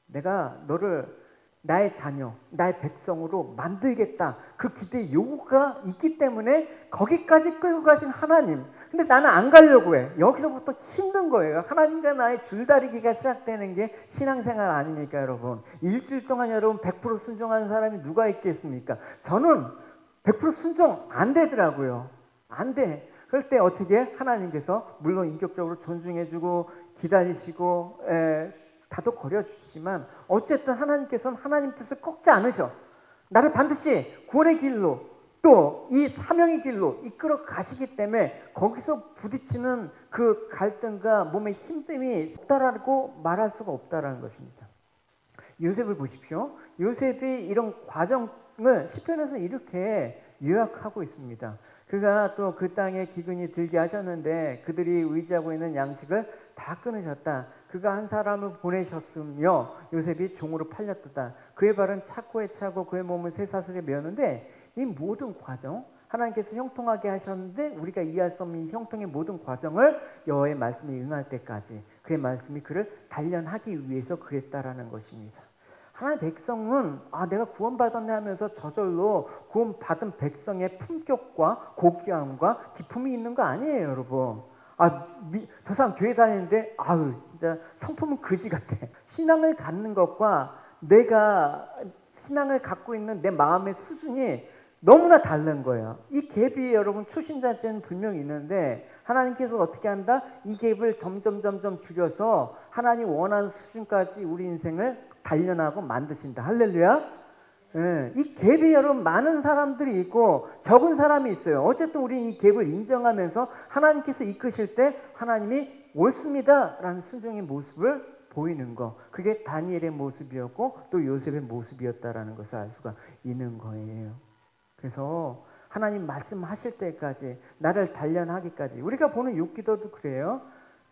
내가 너를 나의 자녀, 나의 백성으로 만들겠다. 그 기대의 요구가 있기 때문에 거기까지 끌고 가신 하나님. 근데 나는 안 가려고 해. 여기서부터 힘든 거예요. 하나님과 나의 줄다리기가 시작되는 게 신앙생활 아닙니까 여러분? 일주일 동안 여러분 100% 순종하는 사람이 누가 있겠습니까? 저는 100% 순종 안 되더라고요. 안 돼. 그럴 때 어떻게 하나님께서 물론 인격적으로 존중해주고 기다리시고 다독거려 주시지만 어쨌든 하나님께서는 하나님 뜻을 꺾지 않으셔. 나를 반드시 구원의 길로 또 이 사명의 길로 이끌어 가시기 때문에 거기서 부딪히는 그 갈등과 몸의 힘듦이 없다라고 말할 수가 없다라는 것입니다. 요셉을 보십시오. 요셉이 이런 과정을 시편에서 이렇게 요약하고 있습니다. 그가 또 그 땅에 기근이 들게 하셨는데 그들이 의지하고 있는 양식을 다 끊으셨다. 그가 한 사람을 보내셨으며 요셉이 종으로 팔렸다. 그의 발은 착고에 차고 그의 몸은 쇠사슬에 메었는데 이 모든 과정 하나님께서 형통하게 하셨는데 우리가 이해할 수 없는 형통의 모든 과정을 여호와의 말씀이 응할 때까지 그의 말씀이 그를 단련하기 위해서 그랬다라는 것입니다. 하나님의 백성은 내가 구원받았네 하면서 저절로 구원받은 백성의 품격과 고귀함과 기품이 있는 거 아니에요 여러분. 저 사람 교회 다니는데 진짜 성품은 거지 같아. 신앙을 갖는 것과 내가 신앙을 갖고 있는 내 마음의 수준이 너무나 다른 거예요. 이 갭이 여러분 초신자한테는 분명히 있는데 하나님께서 어떻게 한다? 이 갭을 점점 줄여서 하나님 원하는 수준까지 우리 인생을 단련하고 만드신다. 할렐루야. 예, 이 갭이 여러분 많은 사람들이 있고 적은 사람이 있어요. 어쨌든 우리 이 갭을 인정하면서 하나님께서 이끄실 때 하나님이 옳습니다 라는 순종의 모습을 보이는 거, 그게 다니엘의 모습이었고 또 요셉의 모습이었다라는 것을 알 수가 있는 거예요. 그래서 하나님 말씀하실 때까지, 나를 단련하기까지, 우리가 보는 욥기도도 그래요.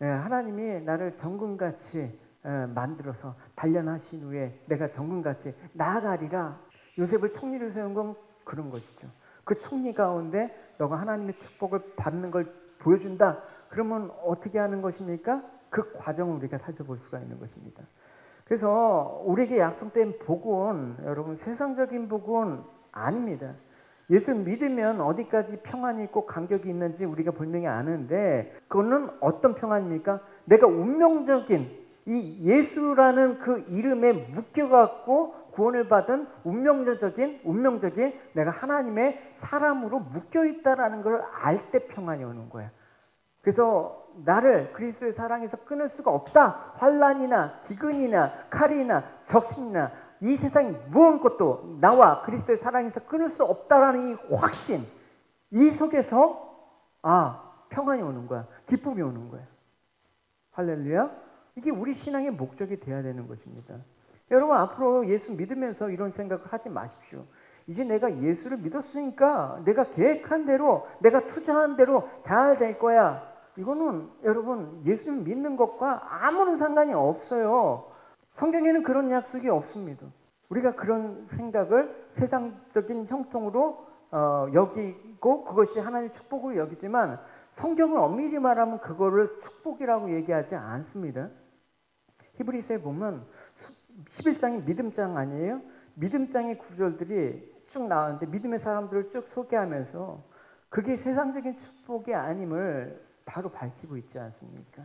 예, 하나님이 나를 정금같이 만들어서 단련하신 후에 내가 정금같이 나아가리라. 요셉을 총리를 세운 건 그런 것이죠. 그 총리 가운데 너가 하나님의 축복을 받는 걸 보여준다. 그러면 어떻게 하는 것입니까? 그 과정을 우리가 살펴볼 수가 있는 것입니다. 그래서 우리에게 약속된 복은 여러분 세상적인 복은 아닙니다. 예수 믿으면 어디까지 평안이 있고 간격이 있는지 우리가 분명히 아는데, 그거는 어떤 평안입니까? 내가 운명적인 이 예수라는 그 이름에 묶여갖고 구원을 받은 운명적인 내가 하나님의 사람으로 묶여있다라는 걸 알 때 평안이 오는 거야. 그래서 나를 그리스도의 사랑에서 끊을 수가 없다. 환난이나 기근이나 칼이나 적신이나 이 세상이 무언 것도 나와 그리스도의 사랑에서 끊을 수 없다라는 이 확신, 이 속에서 평안이 오는 거야. 기쁨이 오는 거야. 할렐루야. 이게 우리 신앙의 목적이 돼야 되는 것입니다. 여러분 앞으로 예수 믿으면서 이런 생각을 하지 마십시오. 이제 내가 예수를 믿었으니까 내가 계획한 대로, 내가 투자한 대로 잘 될 거야. 이거는 여러분 예수를 믿는 것과 아무런 상관이 없어요. 성경에는 그런 약속이 없습니다. 우리가 그런 생각을 세상적인 형통으로 여기고 그것이 하나님의 축복으로 여기지만, 성경을 엄밀히 말하면 그거를 축복이라고 얘기하지 않습니다. 히브리서에 보면 11장이 믿음장 아니에요? 믿음장의 구절들이 쭉 나오는데 믿음의 사람들을 쭉 소개하면서 그게 세상적인 축복이 아님을 바로 밝히고 있지 않습니까?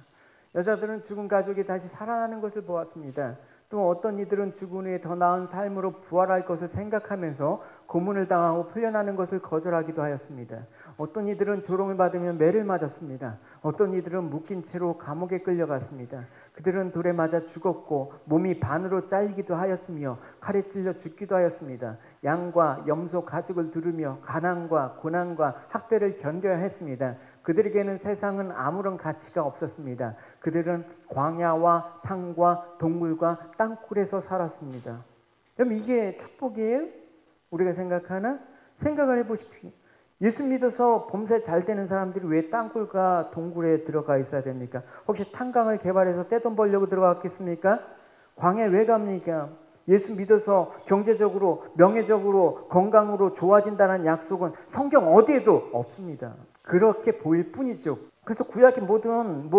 여자들은 죽은 가족이 다시 살아나는 것을 보았습니다. 또 어떤 이들은 죽은 후에 더 나은 삶으로 부활할 것을 생각하면서 고문을 당하고 풀려나는 것을 거절하기도 하였습니다. 어떤 이들은 조롱을 받으며 매를 맞았습니다. 어떤 이들은 묶인 채로 감옥에 끌려갔습니다. 그들은 돌에 맞아 죽었고 몸이 반으로 잘리기도 하였으며 칼에 찔려 죽기도 하였습니다. 양과 염소 가죽을 두르며 가난과 고난과 학대를 견뎌야 했습니다. 그들에게는 세상은 아무런 가치가 없었습니다. 그들은 광야와 산과 동물과 땅굴에서 살았습니다. 그럼 이게 축복이에요? 우리가 생각하나? 생각을 해보십시오. 예수 믿어서 범죄 잘 되는 사람들이 왜 땅굴과 동굴에 들어가 있어야 됩니까? 혹시 탄광을 개발해서 떼돈 벌려고 들어갔겠습니까? 광야에 왜 갑니까? 예수 믿어서 경제적으로, 명예적으로, 건강으로 좋아진다는 약속은 성경 어디에도 없습니다. 그렇게 보일 뿐이죠. 그래서 구약의 모든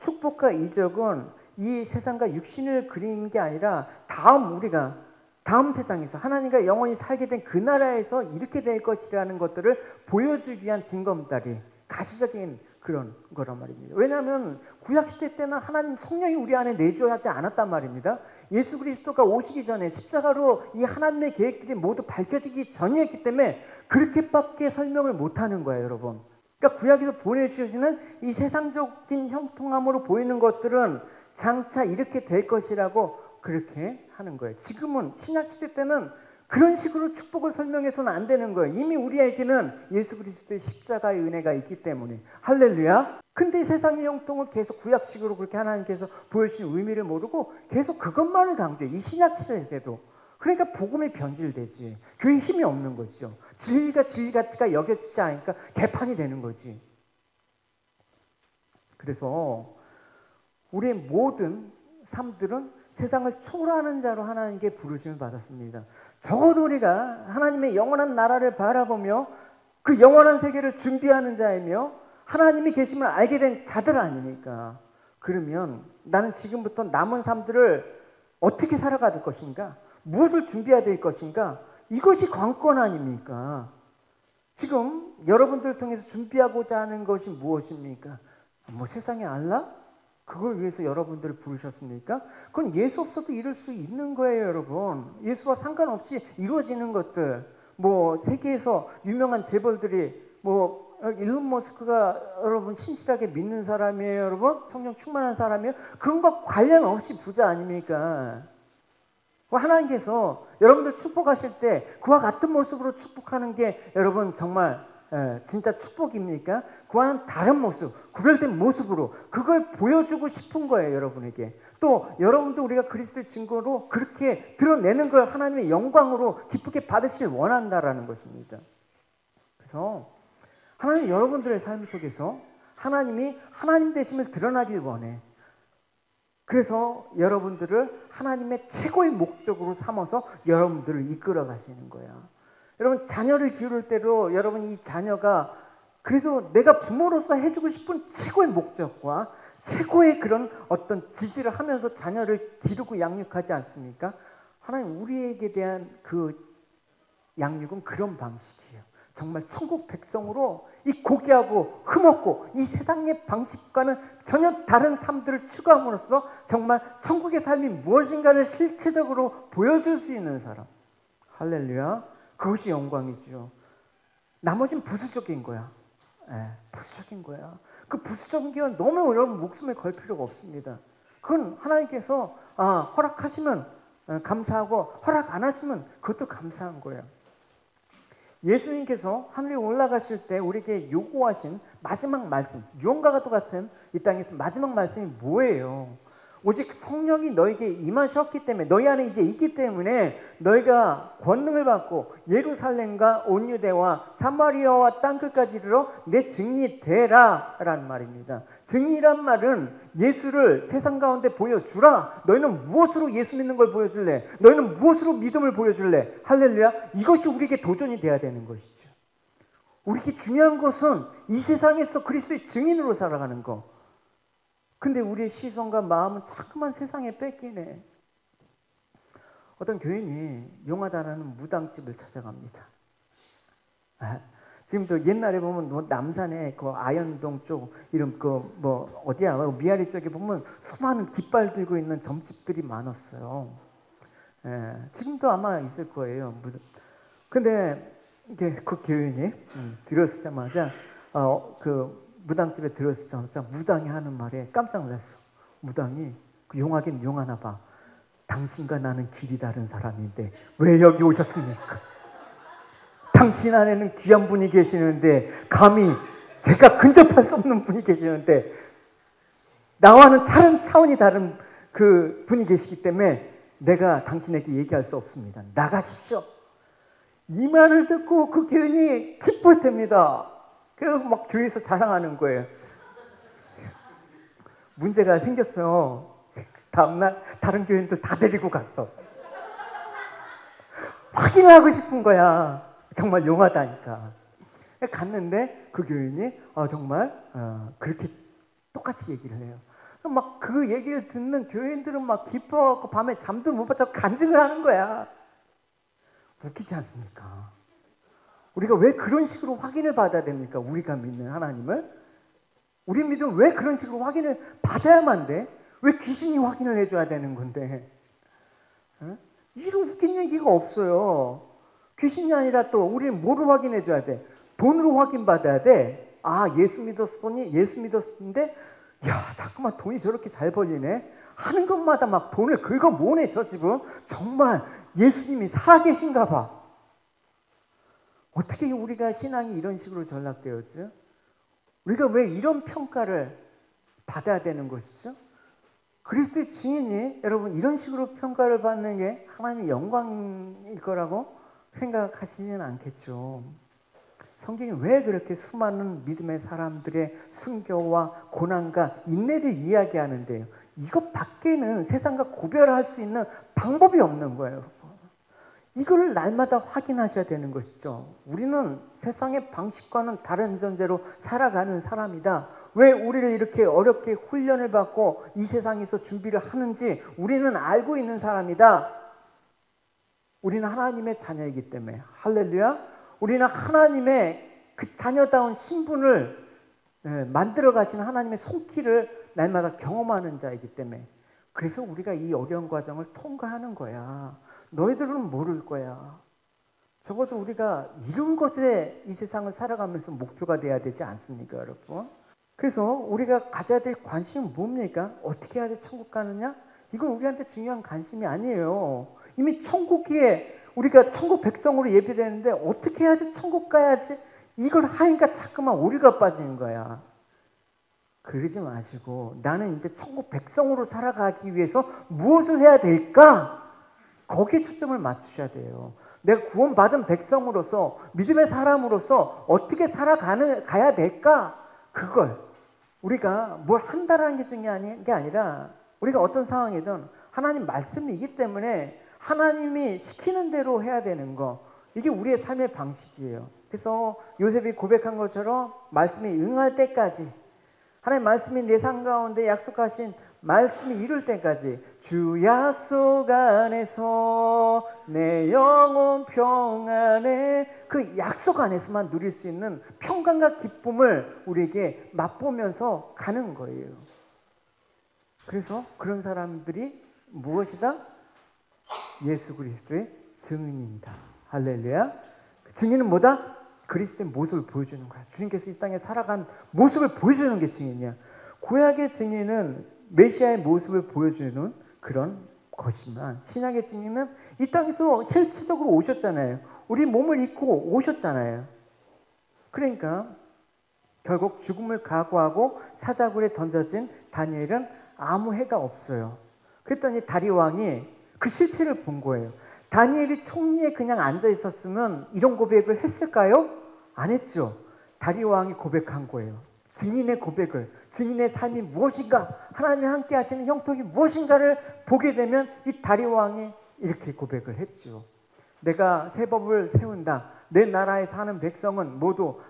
축복과 이적은 이 세상과 육신을 그리는 게 아니라 다음 세상에서 하나님과 영원히 살게 된 그 나라에서 이렇게 될 것이라는 것들을 보여주기 위한 징검다리, 가시적인 그런 거란 말입니다. 왜냐하면 구약시대 때는 하나님 성령이 우리 안에 내주하지 않았단 말입니다. 예수 그리스도가 오시기 전에 십자가로 이 하나님의 계획들이 모두 밝혀지기 전이었기 때문에 그렇게밖에 설명을 못하는 거예요, 여러분. 그러니까 구약에서 보내주시는 이 세상적인 형통함으로 보이는 것들은 장차 이렇게 될 것이라고 그렇게 하는 거예요. 지금은 신약시대 때는 그런 식으로 축복을 설명해서는 안 되는 거예요. 이미 우리에게는 예수 그리스도의 십자가의 은혜가 있기 때문에. 할렐루야. 근데 세상의 형통을 계속 구약식으로 그렇게 하나님께서 보여주신 의미를 모르고 계속 그것만을 강조해. 이 신약시대에도. 그러니까 복음이 변질되지. 교회에 힘이 없는 거죠. 진리가 진리가치가 여겨지지 않으니까 개판이 되는 거지. 그래서 우리의 모든 삶들은 세상을 초월하는 자로 하나님께 부르심을 받았습니다. 적어도 우리가 하나님의 영원한 나라를 바라보며 그 영원한 세계를 준비하는 자이며 하나님이 계심을 알게 된 자들 아닙니까? 그러면 나는 지금부터 남은 삶들을 어떻게 살아갈 것인가? 무엇을 준비해야 될 것인가? 이것이 관건 아닙니까? 지금 여러분들을 통해서 준비하고자 하는 것이 무엇입니까? 세상에 알라? 그걸 위해서 여러분들을 부르셨습니까? 그건 예수 없어도 이룰 수 있는 거예요, 여러분. 예수와 상관없이 이루어지는 것들. 세계에서 유명한 재벌들이 일론 머스크가 여러분 신실하게 믿는 사람이에요, 여러분? 성령 충만한 사람이에요? 그런 거 관련 없이 부자 아닙니까? 하나님께서 여러분들 축복하실 때 그와 같은 모습으로 축복하는 게 여러분 정말 진짜 축복입니까? 그와는 다른 모습, 구별된 모습으로 그걸 보여주고 싶은 거예요, 여러분에게. 또 여러분도 우리가 그리스도의 증거로 그렇게 드러내는 걸 하나님의 영광으로 기쁘게 받으시길 원한다라는 것입니다. 그래서 하나님 여러분들의 삶 속에서 하나님이 하나님 되심을 드러나길 원해. 그래서 여러분들을 하나님의 최고의 목적으로 삼아서 여러분들을 이끌어 가시는 거야. 여러분 자녀를 기를 때도 여러분 이 자녀가 그래서 내가 부모로서 해주고 싶은 최고의 목적과 최고의 그런 어떤 지지를 하면서 자녀를 기르고 양육하지 않습니까? 하나님 우리에게 대한 그 양육은 그런 방식이에요. 정말 천국 백성으로 이 고귀하고 흠없고 이 세상의 방식과는 전혀 다른 삶들을 추구함으로써 정말 천국의 삶이 무엇인가를 실체적으로 보여줄 수 있는 사람. 할렐루야. 그것이 영광이죠. 나머지는 부수적인 거야. 부수적인 거야. 그 부수적인 게 너무 여러분 목숨에 걸 필요가 없습니다. 그건 하나님께서 허락하시면 감사하고 허락 안 하시면 그것도 감사한 거예요. 예수님께서 하늘에 올라가실 때 우리에게 요구하신 마지막 말씀, 유언과 같은 이 땅에서 마지막 말씀이 뭐예요? 오직 성령이 너에게 임하셨기 때문에 너희 안에 이제 있기 때문에 너희가 권능을 받고 예루살렘과 온 유대와 사마리아와 땅끝까지 이르러 내 증인이 되라 라는 말입니다. 증인이란 말은 예수를 세상 가운데 보여주라. 너희는 무엇으로 예수 믿는 걸 보여줄래? 너희는 무엇으로 믿음을 보여줄래? 할렐루야. 이것이 우리에게 도전이 돼야 되는 것이죠. 우리에게 중요한 것은 이 세상에서 그리스도의 증인으로 살아가는 거. 근데 우리의 시선과 마음은 자꾸만 세상에 뺏기네. 어떤 교인이 용하다라는 무당집을 찾아갑니다. 지금도 옛날에 보면 뭐 남산에 그 아현동 쪽 이런 그 뭐 어디야 미아리 쪽에 보면 수많은 깃발 들고 있는 점집들이 많았어요. 지금도 아마 있을 거예요. 근데 이게 그 교인이 들어서자마자 그 무당집에 들어서자마자 무당이 하는 말에 깜짝 놀랐어. 무당이 그 용하긴 용하나 봐. 당신과 나는 길이 다른 사람인데 왜 여기 오셨습니까? 당신 안에는 귀한 분이 계시는데 감히 제가 근접할 수 없는 분이 계시는데 나와는 다른 차원이 다른 그 분이 계시기 때문에 내가 당신에게 얘기할 수 없습니다. 나가십시오. 이 말을 듣고 그 교인이 기뻤답니다. 그래서 막 교회에서 자랑하는 거예요. 문제가 생겼어요. 다음날 다른 교인들 다 데리고 갔어. 확인하고 싶은 거야. 정말 용하다니까. 갔는데 그 교인이 정말 그렇게 똑같이 얘기를 해요. 막 그 얘기를 듣는 교인들은 막 기뻐하고 밤에 잠도 못 자고 간증을 하는 거야. 웃기지 않습니까? 우리가 왜 그런 식으로 확인을 받아야 됩니까? 우리가 믿는 하나님을? 우리 믿음 왜 그런 식으로 확인을 받아야만 돼? 왜 귀신이 확인을 해줘야 되는 건데? 이런 웃긴 얘기가 없어요. 귀신이 아니라 또 우리는 뭐로 확인해줘야 돼? 돈으로 확인받아야 돼. 예수 믿었으니 예수 믿었는데 야 자꾸만 돈이 저렇게 잘 벌리네. 하는 것마다 막 돈을 긁어모으네 저 집은. 정말 예수님이 살아계신가 봐. 어떻게 우리가 신앙이 이런 식으로 전락되었죠? 우리가 왜 이런 평가를 받아야 되는 것이죠? 그리스도의 증인이 여러분 이런 식으로 평가를 받는 게 하나님의 영광일 거라고 생각하시지는 않겠죠. 성경이 왜 그렇게 수많은 믿음의 사람들의 순교와 고난과 인내를 이야기하는데요. 이것 밖에는 세상과 구별할 수 있는 방법이 없는 거예요. 이걸 날마다 확인하셔야 되는 것이죠. 우리는 세상의 방식과는 다른 전제로 살아가는 사람이다. 왜 우리를 이렇게 어렵게 훈련을 받고 이 세상에서 준비를 하는지 우리는 알고 있는 사람이다. 우리는 하나님의 자녀이기 때문에. 할렐루야. 우리는 하나님의 그 자녀다운 신분을 만들어 가시는 하나님의 손길을 날마다 경험하는 자이기 때문에. 그래서 우리가 이 어려운 과정을 통과하는 거야. 너희들은 모를 거야. 적어도 우리가 이런 것에 이 세상을 살아가면서 목표가 돼야 되지 않습니까, 여러분? 그래서 우리가 가져야 될 관심은 뭡니까? 어떻게 해야 돼 천국 가느냐? 이건 우리한테 중요한 관심이 아니에요. 이미 천국에 우리가 천국 백성으로 예비되는데 어떻게 해야지 천국 가야지 이걸 하니까 자꾸만 오류가 빠지는 거야. 그러지 마시고 나는 이제 천국 백성으로 살아가기 위해서 무엇을 해야 될까? 거기에 초점을 맞추셔야 돼요. 내가 구원받은 백성으로서 믿음의 사람으로서 어떻게 가야 될까? 그걸 우리가 뭘 한다라는 게 중요한 게 아니라 우리가 어떤 상황이든 하나님 말씀이기 때문에 하나님이 시키는 대로 해야 되는 거, 이게 우리의 삶의 방식이에요. 그래서 요셉이 고백한 것처럼 말씀이 응할 때까지, 하나님 말씀이 내 삶 가운데 약속하신 말씀이 이룰 때까지 주 약속 안에서 내 영혼 평안에, 그 약속 안에서만 누릴 수 있는 평강과 기쁨을 우리에게 맛보면서 가는 거예요. 그래서 그런 사람들이 무엇이다? 예수 그리스도의 증인입니다. 할렐루야. 증인은 뭐다? 그리스도의 모습을 보여주는 거야. 주님께서 이 땅에 살아간 모습을 보여주는 게 증인이야. 구약의 증인은 메시아의 모습을 보여주는 그런 것이지만 신약의 증인은 이 땅에서 실질적으로 오셨잖아요. 우리 몸을 입고 오셨잖아요. 그러니까 결국 죽음을 각오하고 사자굴에 던져진 다니엘은 아무 해가 없어요. 그랬더니 다리오 왕이 그 실체를 본 거예요. 다니엘이 총리에 그냥 앉아 있었으면 이런 고백을 했을까요? 안 했죠. 다리오 왕이 고백한 거예요. 증인의 고백을, 증인의 삶이 무엇인가, 하나님이 함께 하시는 형통이 무엇인가를 보게 되면 이 다리오 왕이 이렇게 고백을 했죠. 내가 새 법을 세운다. 내 나라에 사는 백성은 모두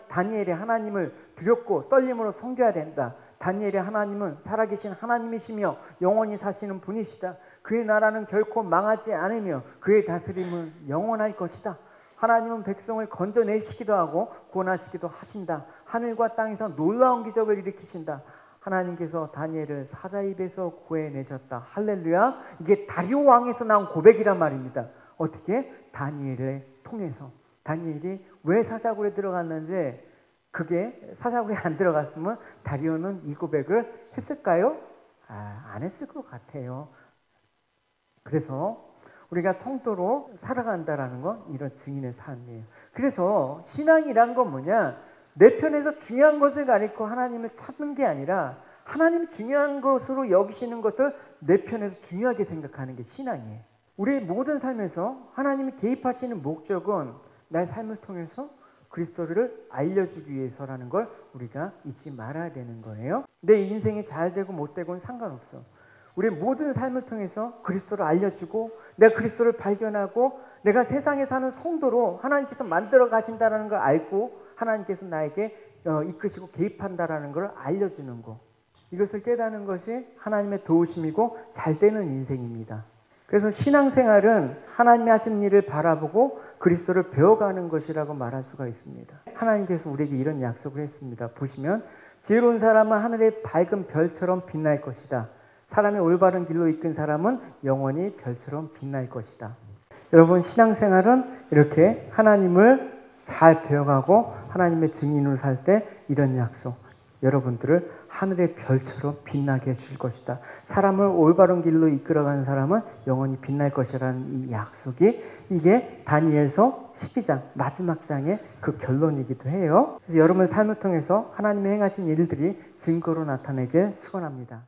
다니엘의 하나님을 두렵고 떨림으로 섬겨야 된다. 다니엘의 하나님은 살아계신 하나님이시며 영원히 사시는 분이시다. 그의 나라는 결코 망하지 않으며 그의 다스림은 영원할 것이다. 하나님은 백성을 건져내시기도 하고 구원하시기도 하신다. 하늘과 땅에서 놀라운 기적을 일으키신다. 하나님께서 다니엘을 사자 입에서 구해내셨다. 할렐루야. 이게 다리오 왕에서 나온 고백이란 말입니다. 어떻게? 다니엘을 통해서. 다니엘이 왜 사자굴에 들어갔는지, 그게 사자굴에 안 들어갔으면 다리오는 이 고백을 했을까요? 안 했을 것 같아요. 그래서 우리가 성도로 살아간다라는 건 이런 증인의 삶이에요. 그래서 신앙이란 건 뭐냐? 내 편에서 중요한 것을 가리고 하나님을 찾는 게 아니라 하나님이 중요한 것으로 여기시는 것을 내 편에서 중요하게 생각하는 게 신앙이에요. 우리의 모든 삶에서 하나님이 개입하시는 목적은 나의 삶을 통해서 그리스도를 알려주기 위해서라는 걸 우리가 잊지 말아야 되는 거예요. 내 인생이 잘 되고 못 되고는 상관없어. 우리 모든 삶을 통해서 그리스도를 알려주고 내가 그리스도를 발견하고 내가 세상에 사는 성도로 하나님께서 만들어 가신다는 걸 알고 하나님께서 나에게 이끄시고 개입한다라는 걸 알려주는 거, 이것을 깨닫는 것이 하나님의 도우심이고 잘되는 인생입니다. 그래서 신앙생활은 하나님이 하신 일을 바라보고 그리스도를 배워가는 것이라고 말할 수가 있습니다. 하나님께서 우리에게 이런 약속을 했습니다. 보시면 지혜로운 사람은 하늘의 밝은 별처럼 빛날 것이다. 사람의 올바른 길로 이끈 사람은 영원히 별처럼 빛날 것이다. 여러분, 신앙생활은 이렇게 하나님을 잘 배워가고 하나님의 증인으로 살 때 이런 약속, 여러분들을 하늘의 별처럼 빛나게 해줄 것이다. 사람을 올바른 길로 이끌어가는 사람은 영원히 빛날 것이라는 이 약속이, 이게 다니엘서 12장 마지막 장의 그 결론이기도 해요. 그래서 여러분 삶을 통해서 하나님의 행하신 일들이 증거로 나타내길 축원합니다.